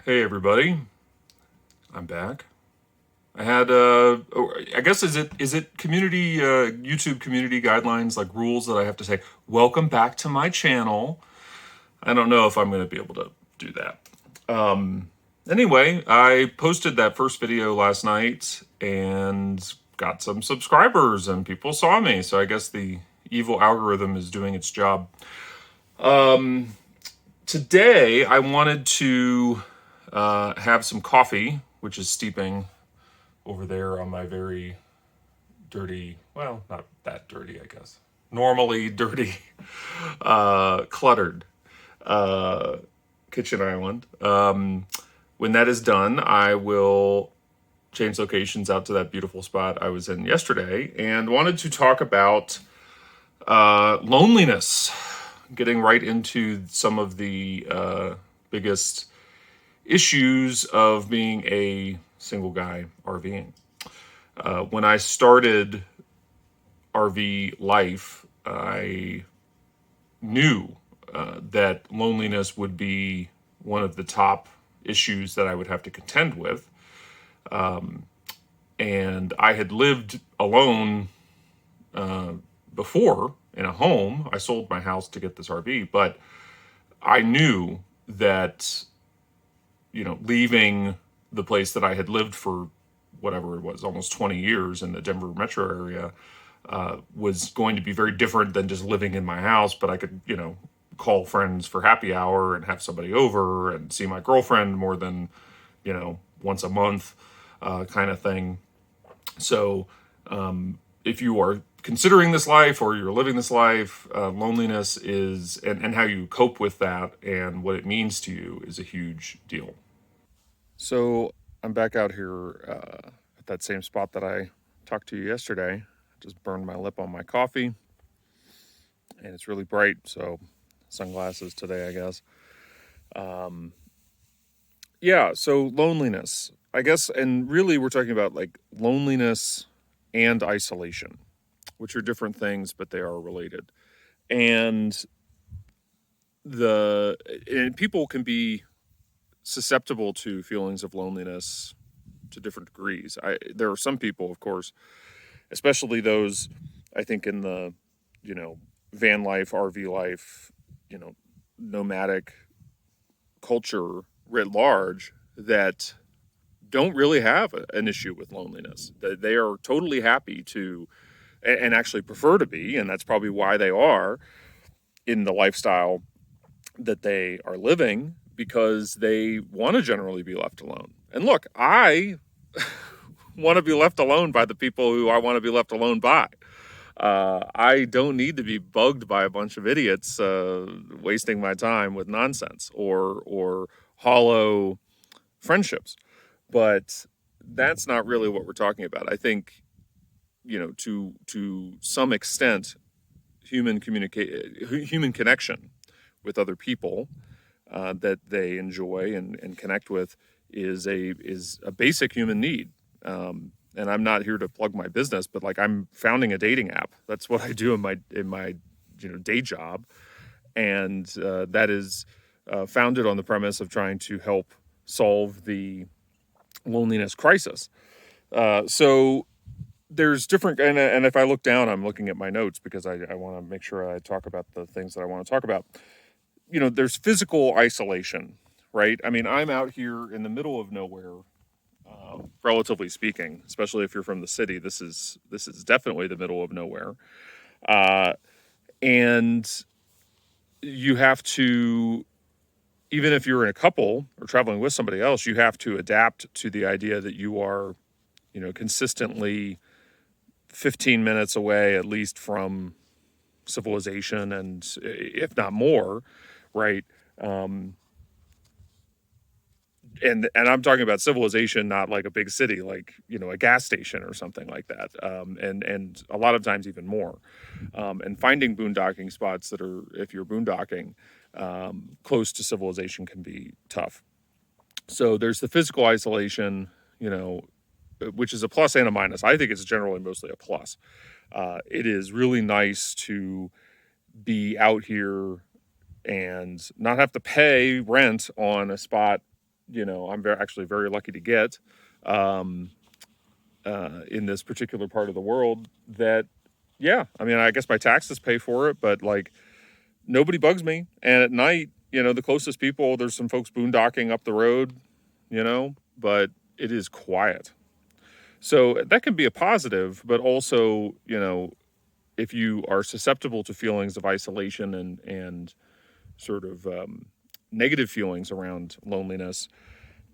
Hey everybody, I'm back. I had I guess is it community YouTube community guidelines, like rules that I have to say welcome back to my channel. I don't know if I'm going to be able to do that. Anyway, I posted that first video last night and got some subscribers and people saw me. So I guess the evil algorithm is doing its job. Today I wanted to have some coffee, which is steeping over there on my very dirty, well, not that dirty, I guess, normally dirty, cluttered uh, kitchen island. When that is done, I will change locations out to that beautiful spot I was in yesterday and wanted to talk about loneliness, getting right into some of the biggest issues of being a single guy RVing. When I started RV life, I knew that loneliness would be one of the top issues that I would have to contend with. And I had lived alone before in a home. I sold my house to get this RV, but I knew that, leaving the place that I had lived for whatever it was, almost 20 years in the Denver metro area, was going to be very different than just living in my house. But I could, call friends for happy hour and have somebody over and see my girlfriend more than, once a month, kind of thing. So if you are considering this life or you're living this life, loneliness is, and how you cope with that and what it means to you is a huge deal. So I'm back out here at that same spot that I talked to you yesterday. Just burned my lip on my coffee, and it's really bright, so sunglasses today, I guess. Yeah, so loneliness, I guess, and really we're talking about like loneliness and isolation, which are different things, but they are related. And people can be susceptible to feelings of loneliness to different degrees. There are some people, of course, especially those, I think, in the, van life, RV life, nomadic culture writ large, that don't really have an issue with loneliness. They are totally happy to, and actually prefer to be, and that's probably why they are in the lifestyle that they are living, because they want to generally be left alone. And look, I want to be left alone by the people who I want to be left alone by. I don't need to be bugged by a bunch of idiots wasting my time with nonsense or hollow friendships. But that's not really what we're talking about. I think, to some extent, human connection with other people that they enjoy and connect with is a basic human need. And I'm not here to plug my business, but like, I'm founding a dating app. That's what I do in my day job, and that is founded on the premise of trying to help solve the loneliness crisis. So there's different, and if I look down, I'm looking at my notes because I want to make sure I talk about the things that I want to talk about. There's physical isolation, right? I mean, I'm out here in the middle of nowhere, relatively speaking, especially if you're from the city. This is definitely the middle of nowhere, and you have to, even if you're in a couple or traveling with somebody else, you have to adapt to the idea that you are, consistently 15 minutes away at least from civilization, and if not more, right? And I'm talking about civilization, not like a big city, like, a gas station or something like that. And a lot of times even more. And finding boondocking spots that are, if you're boondocking, close to civilization can be tough. So there's the physical isolation, which is a plus and a minus. I think it's generally mostly a plus. It is really nice to be out here and not have to pay rent on a spot I'm actually very lucky to get um, in this particular part of the world. That, yeah, I mean, I guess my taxes pay for it, but like nobody bugs me. And at night, the closest people, there's some folks boondocking up the road, but it is quiet. So that can be a positive, but also, if you are susceptible to feelings of isolation and sort of negative feelings around loneliness,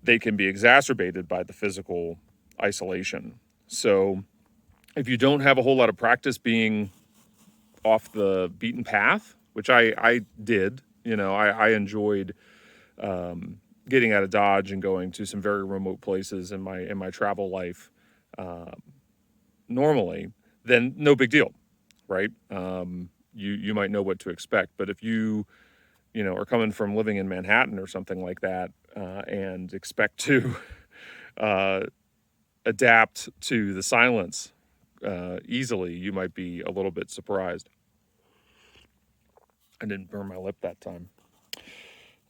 they can be exacerbated by the physical isolation. So if you don't have a whole lot of practice being off the beaten path, which I did, I enjoyed getting out of Dodge and going to some very remote places in my travel life normally, then no big deal, right? You might know what to expect, but if you are coming from living in Manhattan or something like that and expect to uh, adapt to the silence easily, you might be a little bit surprised. I didn't burn my lip that time.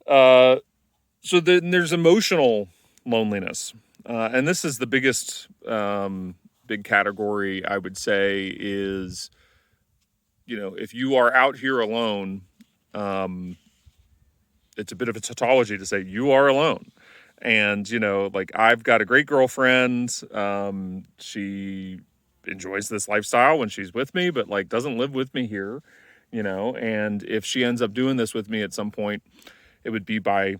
So then there's emotional loneliness. And this is the biggest big category, I would say, is, if you are out here alone, it's a bit of a tautology to say you are alone. And, like I've got a great girlfriend. She enjoys this lifestyle when she's with me, but like doesn't live with me here, and if she ends up doing this with me at some point, it would be by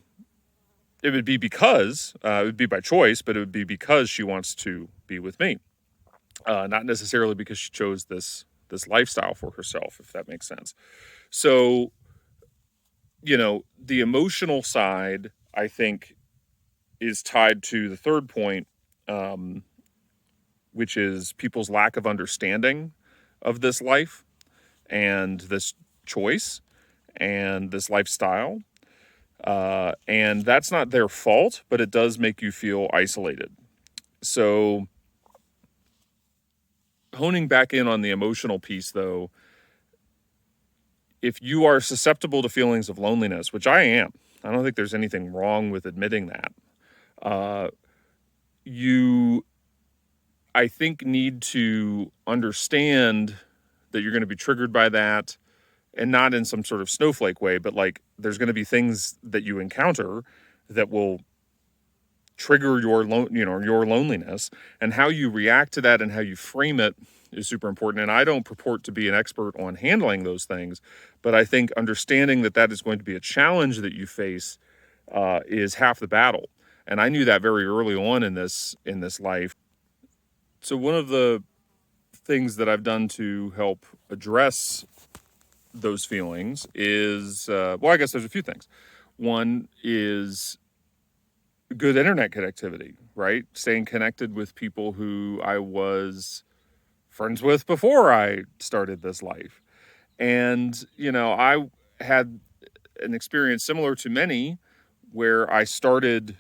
it would be because it would be by choice, but it would be because she wants to be with me, not necessarily because she chose this lifestyle for herself, if that makes sense. So, the emotional side, I think, is tied to the third point, which is people's lack of understanding of this life and this choice and this lifestyle. And that's not their fault, but it does make you feel isolated. So, honing back in on the emotional piece, though, if you are susceptible to feelings of loneliness, which I am, I don't think there's anything wrong with admitting that. You, I think, need to understand that you're going to be triggered by that, and not in some sort of snowflake way, but like there's going to be things that you encounter that will trigger your loneliness, and how you react to that and how you frame it is super important. And I don't purport to be an expert on handling those things, but I think understanding that that is going to be a challenge that you face is half the battle. And I knew that very early on in this life. So one of the things that I've done to help address those feelings is, I guess there's a few things. One is good internet connectivity, right? Staying connected with people who I was friends with before I started this life. And, I had an experience similar to many where I started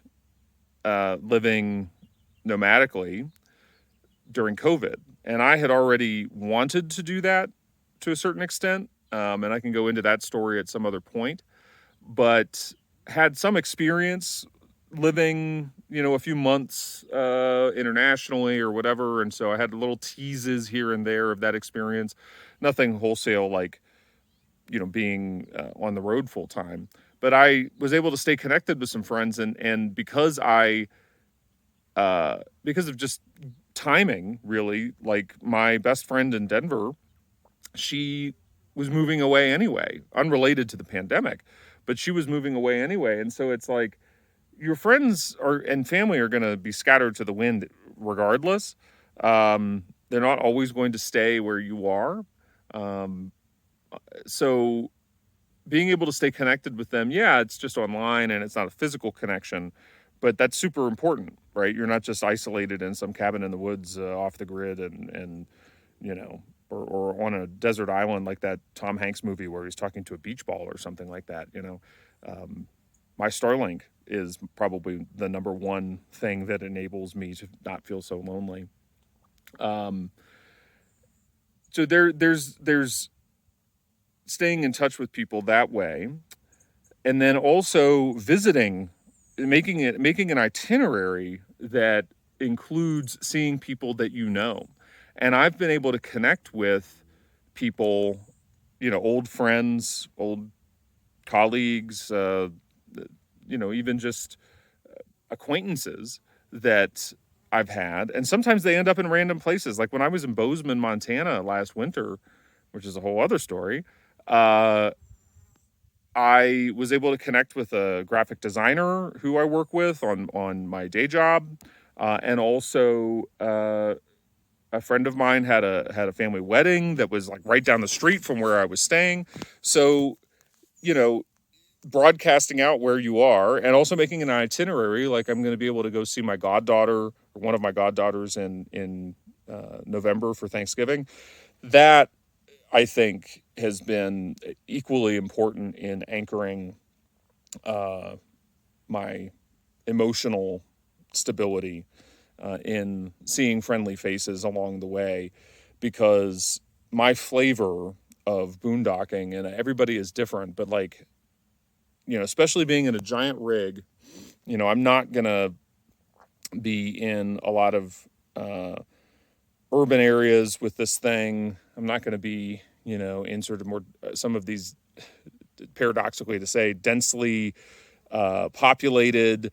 living nomadically during COVID. And I had already wanted to do that to a certain extent. And I can go into that story at some other point, but had some experience living, a few months internationally or whatever. And so I had little teases here and there of that experience. Nothing wholesale like, being on the road full time. But I was able to stay connected with some friends. And because because of just timing, really, like my best friend in Denver, she was moving away anyway, unrelated to the pandemic, but she was moving away anyway. And so it's like your friends and family are going to be scattered to the wind regardless. They're not always going to stay where you are. So being able to stay connected with them, yeah, it's just online and it's not a physical connection, but that's super important, right? You're not just isolated in some cabin in the woods off the grid and or on a desert island like that Tom Hanks movie where he's talking to a beach ball or something like that. My Starlink is probably the number one thing that enables me to not feel so lonely. So there's staying in touch with people that way, and then also visiting making an itinerary that includes seeing people that you know. And I've been able to connect with people, old friends, old colleagues, even just acquaintances that I've had. And sometimes they end up in random places. Like when I was in Bozeman, Montana last winter, which is a whole other story, I was able to connect with a graphic designer who I work with on my day job, and also a friend of mine had a family wedding that was like right down the street from where I was staying. So, you know, broadcasting out where you are and also making an itinerary. Like I'm going to be able to go see my goddaughter, or one of my goddaughters, in November for Thanksgiving. That I think has been equally important in anchoring my emotional stability, in seeing friendly faces along the way, because my flavor of boondocking, and everybody is different, but like, especially being in a giant rig, I'm not going to be in a lot of urban areas with this thing. I'm not going to be, in sort of more, some of these, paradoxically to say, densely populated,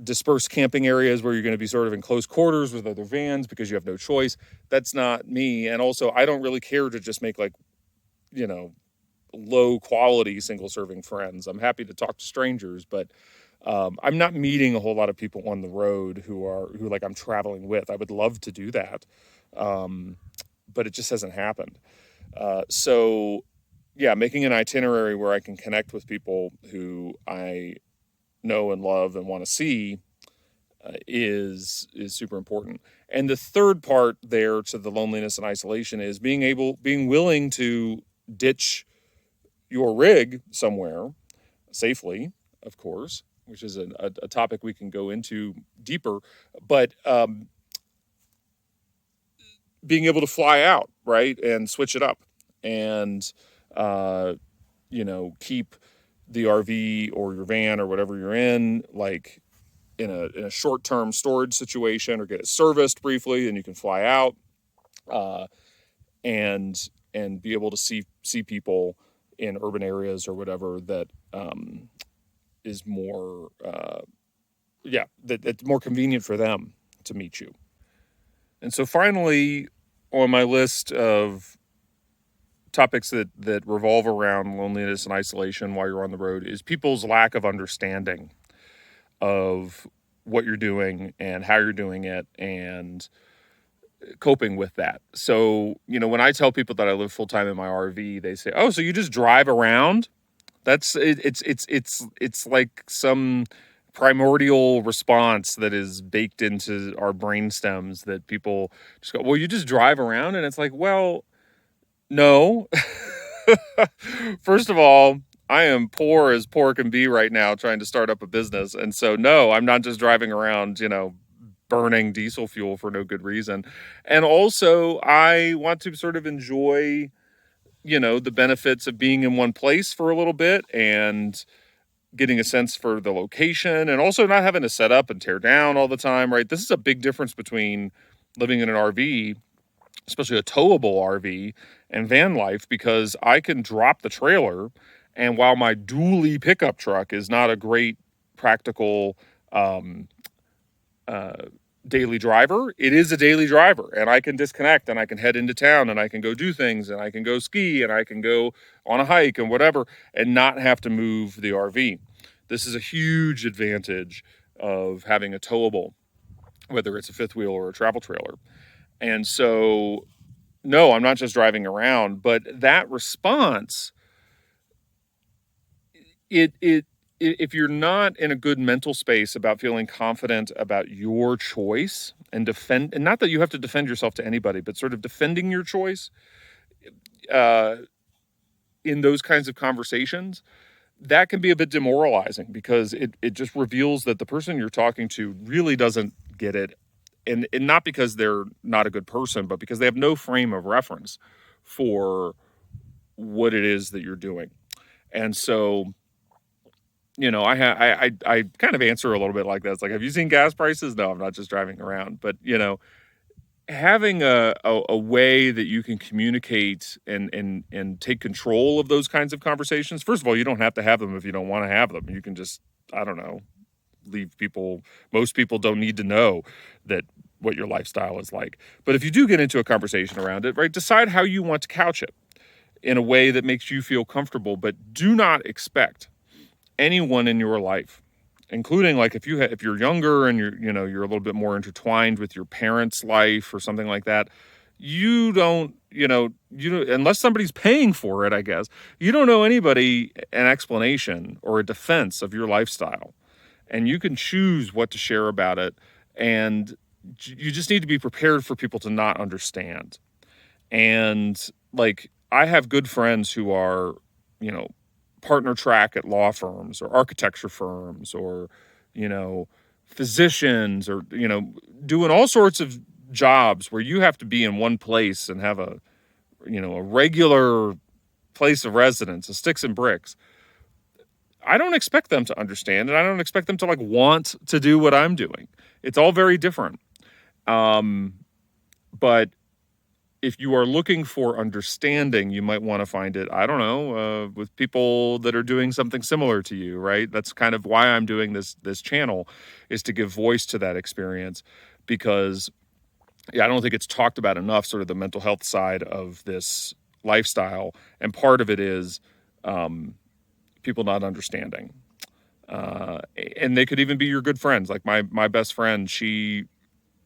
dispersed camping areas where you're going to be sort of in close quarters with other vans because you have no choice. That's not me. And also, I don't really care to just make like, low quality single serving friends. I'm happy to talk to strangers, but I'm not meeting a whole lot of people on the road who like I'm traveling with. I would love to do that, but it just hasn't happened. So yeah, making an itinerary where I can connect with people who I know and love and want to see is super important. And the third part there to the loneliness and isolation is being willing to ditch your rig somewhere safely, of course, which is a topic we can go into deeper, but being able to fly out, right, and switch it up, and keep the RV or your van or whatever you're in, like in a short-term storage situation, or get it serviced briefly, and you can fly out, and be able to see people in urban areas or whatever that is more that's more convenient for them to meet you. And so finally, on my list of topics that revolve around loneliness and isolation while you're on the road is people's lack of understanding of what you're doing and how you're doing it, and coping with that. So, when I tell people that I live full time in my RV, they say, "Oh, so you just drive around?" That's it, it's like some primordial response that is baked into our brain stems, that people just go, "Well, you just drive around," and it's like, well, no. First of all, I am poor as poor can be right now trying to start up a business. And so, no, I'm not just driving around, burning diesel fuel for no good reason. And also, I want to sort of enjoy, the benefits of being in one place for a little bit and getting a sense for the location, and also not having to set up and tear down all the time, right? This is a big difference between living in an RV, especially a towable RV, and van life, because I can drop the trailer, and while my dually pickup truck is not a great practical daily driver, it is a daily driver, and I can disconnect, and I can head into town, and I can go do things, and I can go ski, and I can go on a hike and whatever, and not have to move the RV. This is a huge advantage of having a towable, whether it's a fifth wheel or a travel trailer. And so, no, I'm not just driving around, but that response, if you're not in a good mental space about feeling confident about your choice and not that you have to defend yourself to anybody, but sort of defending your choice in those kinds of conversations, that can be a bit demoralizing, because it just reveals that the person you're talking to really doesn't get it. And not because they're not a good person, but because they have no frame of reference for what it is that you're doing. And so, I kind of answer a little bit like that. It's like, have you seen gas prices? No, I'm not just driving around. But, having a way that you can communicate and take control of those kinds of conversations. First of all, you don't have to have them if you don't want to have them. You can just, I don't know, leave people. Most people don't need to know that what your lifestyle is like. But if you do get into a conversation around it, right, decide how you want to couch it in a way that makes you feel comfortable, but do not expect anyone in your life, including like if you're younger and you're a little bit more intertwined with your parents' life or something like that, you don't, unless somebody's paying for it, I guess, you don't owe anybody an explanation or a defense of your lifestyle. And you can choose what to share about it. And you just need to be prepared for people to not understand. And like, I have good friends who are, partner track at law firms or architecture firms or, physicians or, doing all sorts of jobs where you have to be in one place and have a regular place of residence, a sticks and bricks. I don't expect them to understand, and I don't expect them to like want to do what I'm doing. It's all very different. But if you are looking for understanding, you might want to find it, I don't know, with people that are doing something similar to you, right? That's kind of why I'm doing this channel, is to give voice to that experience, because I don't think it's talked about enough, sort of the mental health side of this lifestyle. And part of it is people not understanding. And they could even be your good friends. Like my best friend, she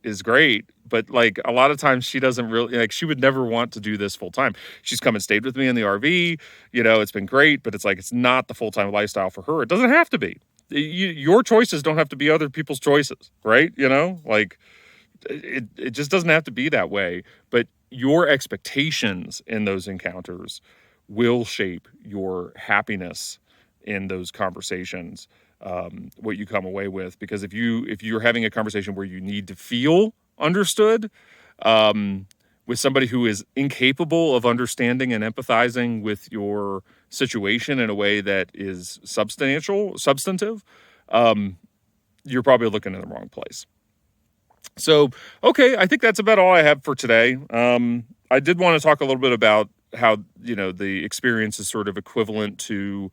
is great, but like a lot of times she doesn't really, like, she would never want to do this full time. She's come and stayed with me in the RV, it's been great, but it's like, it's not the full-time lifestyle for her. It doesn't have to be. Your choices don't have to be other people's choices, right? Like it just doesn't have to be that way, but your expectations in those encounters will shape your happiness in those conversations. What you come away with, because if you're having a conversation where you need to feel understood with somebody who is incapable of understanding and empathizing with your situation in a way that is substantive, you're probably looking in the wrong place. So, okay, I think that's about all I have for today. I did want to talk a little bit about how, the experience is sort of equivalent to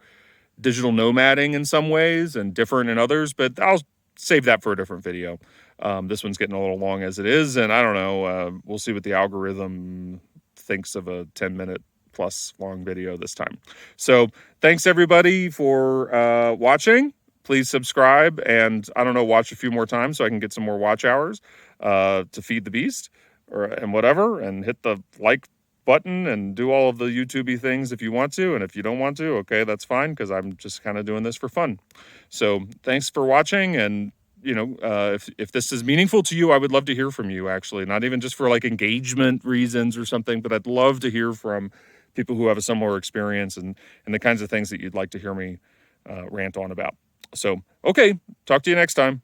digital nomading in some ways and different in others, but I'll save that for a different video. This one's getting a little long as it is, and I don't know, we'll see what the algorithm thinks of a 10-minute plus long video this time. So thanks everybody for watching. Please subscribe and, I don't know, watch a few more times so I can get some more watch hours to feed the beast and whatever, and hit the like button and do all of the YouTube-y things if you want to, and if you don't want to, okay, that's fine, because I'm just kind of doing this for fun. So thanks for watching, and if this is meaningful to you, I would love to hear from you, actually, not even just for like engagement reasons or something, but I'd love to hear from people who have a similar experience and the kinds of things that you'd like to hear me rant on about. So, okay, talk to you next time.